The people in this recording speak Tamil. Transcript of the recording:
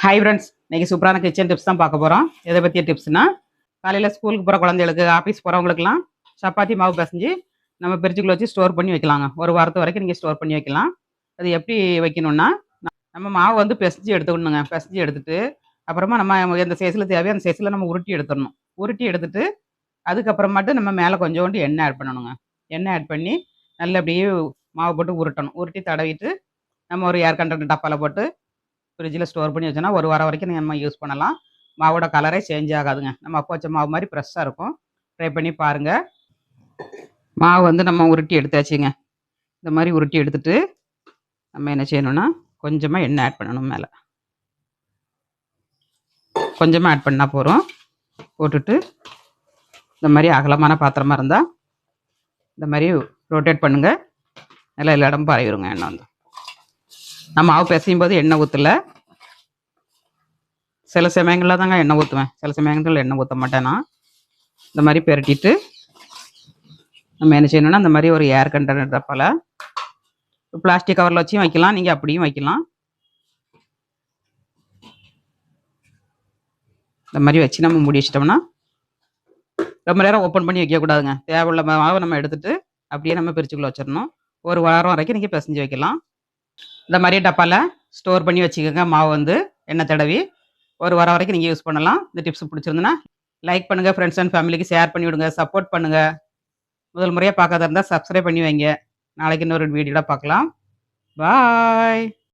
ஹாய் ஃப்ரெண்ட்ஸ், இன்னைக்கு சூப்பரான கிச்சன் டிப்ஸ் தான் பார்க்க போகிறோம். எதை பற்றிய டிப்ஸ்னா, காலையில் ஸ்கூலுக்கு போகிற குழந்தைகளுக்கு, ஆஃபீஸ் போகிறவங்களுக்குலாம் சப்பாத்தி மாவு பிசைஞ்சு நம்ம ஃப்ரிட்ஜுக்குள்ள வச்சு ஸ்டோர் பண்ணி வைக்கலாங்க. ஒரு வாரத்து வரைக்கும் நீங்கள் ஸ்டோர் பண்ணி வைக்கலாம். அது எப்படி வைக்கணும்னா, நம்ம மாவு வந்து பிசைஞ்சு எடுத்துக்கணுங்க. பிசைஞ்சு எடுத்துட்டு, அப்புறமா நம்ம எந்த சைஸில் தேவையோ அந்த சைஸில் நம்ம உருட்டி எடுத்துடணும். உருட்டி எடுத்துட்டு, அதுக்கப்புறமாட்டு நம்ம மேலே கொஞ்சோண்டு எண்ணெய் ஆட் பண்ணணுங்க. எண்ணெய் ஆட் பண்ணி நல்லா அப்படியே மாவு போட்டு உருட்டணும். உருட்டி தடவிட்டு, நம்ம ஒரு ஏர் கண்டெய்னர் டப்பாவில் போட்டு ஃப்ரிட்ஜில் ஸ்டோர் பண்ணி வச்சோன்னா ஒரு வாரம் வரைக்கும் நம்ம யூஸ் பண்ணலாம். மாவோட கலரே சேஞ்ச் ஆகாதுங்க. நம்ம அப்போ வச்ச மாவு மாதிரி ஃப்ரெஷ்ஷாக இருக்கும். ட்ரை பண்ணி பாருங்கள். மாவு வந்து நம்ம உருட்டி எடுத்தாச்சுங்க. இந்த மாதிரி உருட்டி எடுத்துட்டு நம்ம என்ன செய்யணும்னா, கொஞ்சமாக எண்ணெய் ஆட் பண்ணணும். மேலே கொஞ்சமாக ஆட் பண்ணால் போதும். போட்டுட்டு இந்த மாதிரி அகலமான பாத்திரமாக இருந்தால் இந்த மாதிரி ரொட்டேட் பண்ணுங்கள். நல்லா எல்லா இடமும் பரவிடுங்க எண்ணெய் வந்து. நான் மாவு பிசையும் போது எண்ணெய் ஊற்றலை. சில சமயங்களில் தாங்க எண்ணெய் ஊற்றுவேன், சில சமயங்களில் எண்ணெய் ஊற்ற மாட்டேன். நான் இந்த மாதிரி பெரட்டிட்டு நம்ம என்ன செய்யணும்னா, இந்த மாதிரி ஒரு ஏர் கண்டெய்னர் டப்பாவில் பிளாஸ்டிக் கவரில் வச்சும் வைக்கலாம், நீங்கள் அப்படியும் வைக்கலாம். இந்த மாதிரி வச்சு நம்ம மூடி வச்சிட்டோம்னா ரொம்ப நேரம் ஓப்பன் பண்ணி வைக்கக்கூடாதுங்க. தேவையுள்ள மாவை நம்ம எடுத்துகிட்டு அப்படியே நம்ம பிரிச்சுக்குள்ளே வச்சிடணும். ஒரு வாரம் வரைக்கும் நீங்கள் பிசைஞ்சு வைக்கலாம். இந்த மாதிரி டப்பாவில் ஸ்டோர் பண்ணி வச்சுக்கோங்க. மாவு வந்து எண்ணெய் தடவி ஒரு வாரம் வரைக்கும் நீங்கள் யூஸ் பண்ணலாம். இந்த டிப்ஸ் பிடிச்சிருந்துன்னா லைக் பண்ணுங்கள், ஃப்ரெண்ட்ஸ் அண்ட் ஃபேமிலிக்கு ஷேர் பண்ணி விடுங்க, சப்போர்ட் பண்ணுங்கள். முதல் முறையாக பார்க்காத இருந்தால் சப்ஸ்கிரைப் பண்ணி வைங்க. நாளைக்கு இன்னொரு வீடியோவில் பார்க்கலாம். பாய்.